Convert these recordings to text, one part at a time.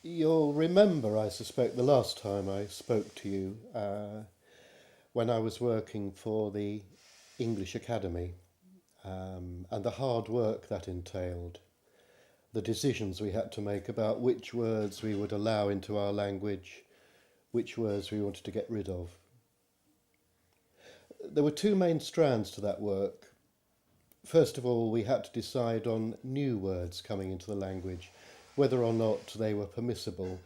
You'll remember, I suspect, the last time I spoke to you when I was working for the English Academy and the hard work that entailed, the decisions we had to make about which words we would allow into our language, which words we wanted to get rid of. There were two main strands to that work. First of all, we had to decide on new words coming into the language, whether or not they were permissible,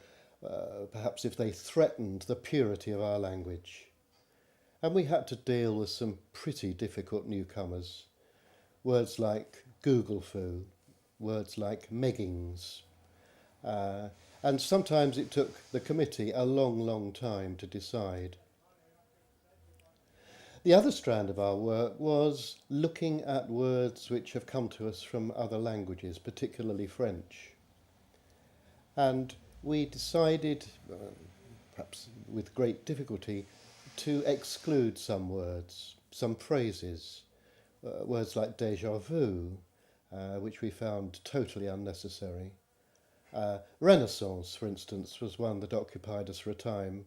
perhaps if they threatened the purity of our language. And we had to deal with some pretty difficult newcomers. Words like Google-foo, words like meggings. Uh, and sometimes it took the committee a long, long time to decide. The other strand of our work was looking at words which have come to us from other languages, particularly French. And we decided, perhaps with great difficulty, to exclude some words, some phrases, words like déjà vu, which we found totally unnecessary. Renaissance, for instance, was one that occupied us for a time.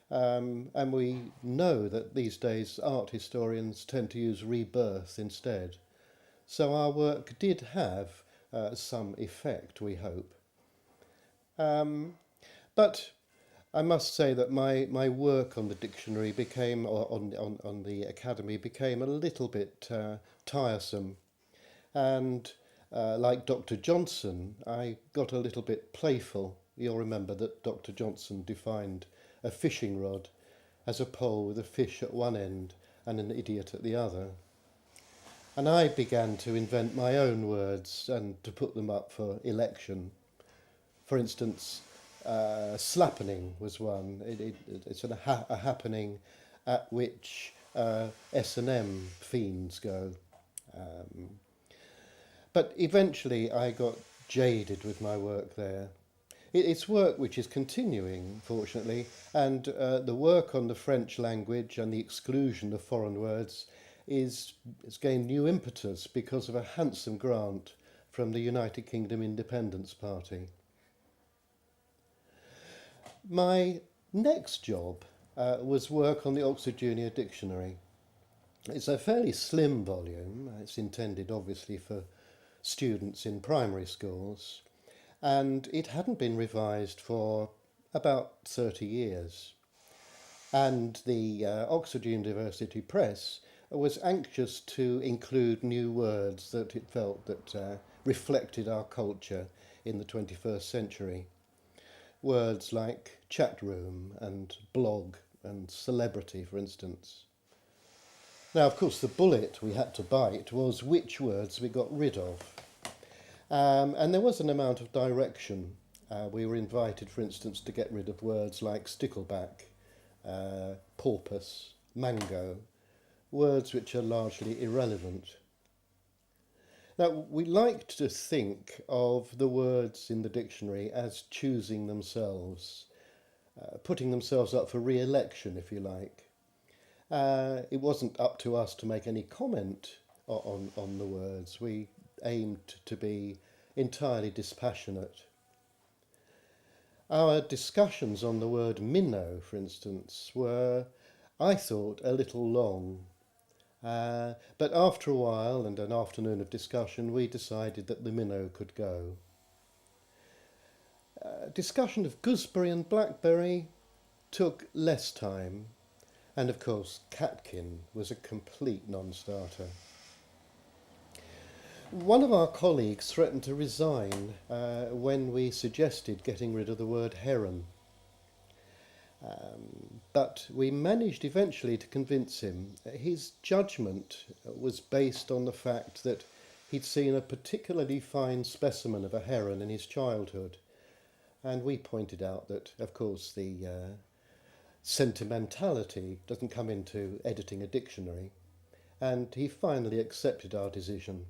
And we know that these days art historians tend to use rebirth instead. So our work did have some effect, we hope. But I must say that my work on the dictionary became, or on the academy, became a little bit tiresome. And like Dr. Johnson, I got a little bit playful. You'll remember that Dr. Johnson defined a fishing rod as a pole with a fish at one end and an idiot at the other. And I began to invent my own words and to put them up for election. For instance, slappening was one. It's a happening at which S&M fiends go. But eventually I got jaded with my work there. It's work which is continuing, fortunately, and the work on the French language and the exclusion of foreign words is gained new impetus because of a handsome grant from the United Kingdom Independence Party. My next job was work on the Oxford Junior Dictionary. It's a fairly slim volume. It's intended, obviously, for students in primary schools, and it hadn't been revised for about 30 years. And the Oxford University Press was anxious to include new words that it felt that reflected our culture in the 21st century. Words like chat room and blog and celebrity, for instance. Now, of course, the bullet we had to bite was which words we got rid of. And there was an amount of direction. We were invited, for instance, to get rid of words like stickleback, porpoise, mango, words which are largely irrelevant. Now, we liked to think of the words in the dictionary as choosing themselves, putting themselves up for re-election, if you like. It wasn't up to us to make any comment on the words. We aimed to be entirely dispassionate. Our discussions on the word minnow, for instance, were, I thought, a little long. But after a while and an afternoon of discussion, we decided that the minnow could go. Discussion of gooseberry and blackberry took less time. And of course, catkin was a complete non-starter. One of our colleagues threatened to resign when we suggested getting rid of the word heron. But we managed eventually to convince him. His judgment was based on the fact that he'd seen a particularly fine specimen of a heron in his childhood. And we pointed out that, of course, the sentimentality doesn't come into editing a dictionary. And he finally accepted our decision.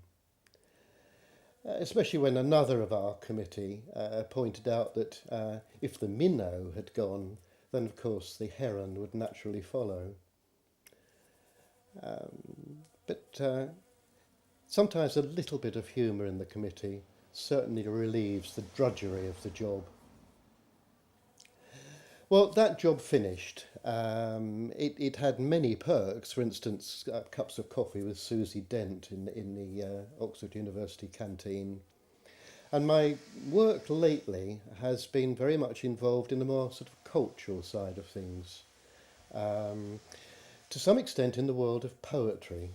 Especially when another of our committee pointed out that if the minnow had gone, then of course the heron would naturally follow. But sometimes a little bit of humour in the committee certainly relieves the drudgery of the job. Well, that job finished. It had many perks. For instance, cups of coffee with Susie Dent in the Oxford University canteen. And my work lately has been very much involved in the more sort of cultural side of things. Um, to some extent in the world of poetry.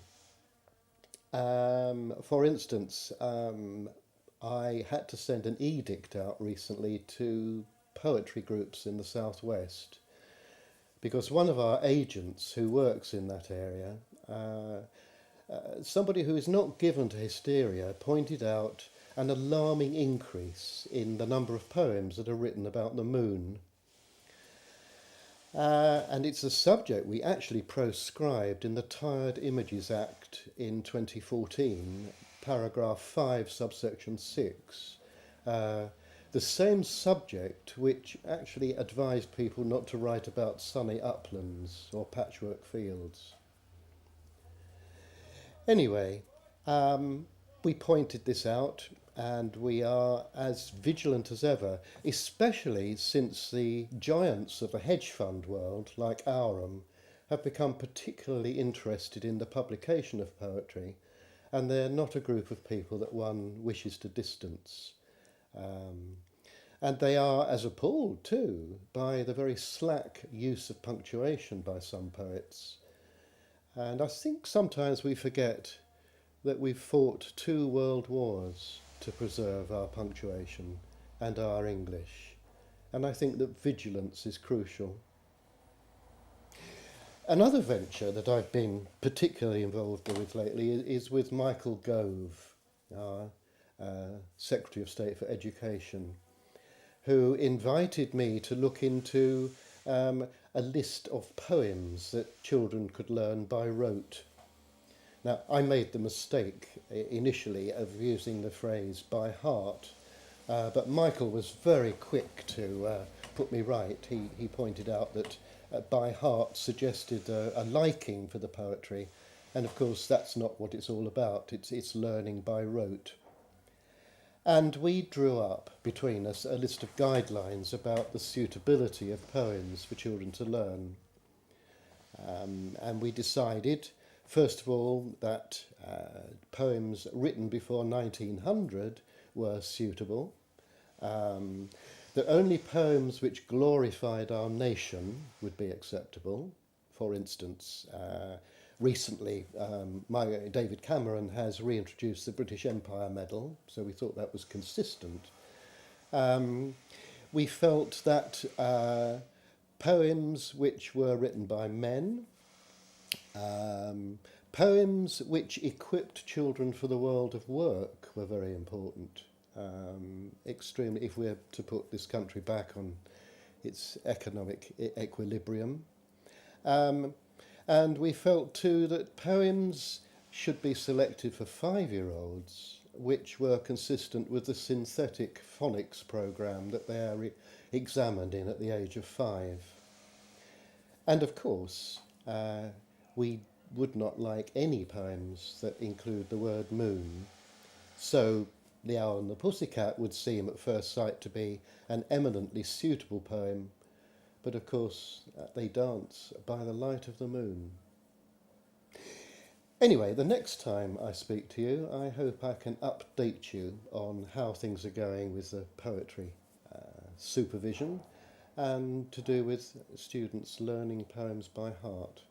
For instance, I had to send an edict out recently to poetry groups in the southwest because one of our agents who works in that area, uh, somebody who is not given to hysteria, pointed out an alarming increase in the number of poems that are written about the moon. And it's a subject we actually proscribed in the Tired Images Act in 2014, paragraph 5, subsection 6. Uh, the same subject which actually advised people not to write about sunny uplands or patchwork fields. Anyway, we pointed this out and we are as vigilant as ever, especially since the giants of the hedge fund world, like Aurum, have become particularly interested in the publication of poetry, and they're not a group of people that one wishes to distance. Um, and they are as appalled too by the very slack use of punctuation by some poets. And I think sometimes we forget that we've fought 2 world wars to preserve our punctuation and our English. And I think that vigilance is crucial. Another venture that I've been particularly involved with lately is with Michael Gove, our Secretary of State for Education, who invited me to look into a list of poems that children could learn by rote. Now, I made the mistake initially of using the phrase by heart, but Michael was very quick to put me right. He pointed out that by heart suggested a liking for the poetry, and of course that's not what it's all about. It's learning by rote. And we drew up between us a list of guidelines about the suitability of poems for children to learn. And we decided, first of all, that poems written before 1900 were suitable, that only poems which glorified our nation would be acceptable. For instance, recently, David Cameron has reintroduced the British Empire Medal, so we thought that was consistent. We felt that poems which were written by men, poems which equipped children for the world of work were very important. Extremely, if we're to put this country back on its economic equilibrium. And we felt too that poems should be selected for 5-year-olds, which were consistent with the synthetic phonics program that they are examined in at the age of 5. And of course, we would not like any poems that include the word moon. So The Owl and the Pussycat would seem at first sight to be an eminently suitable poem, but of course they dance by the light of the moon. Anyway, the next time I speak to you, I hope I can update you on how things are going with the poetry supervision and to do with students learning poems by heart.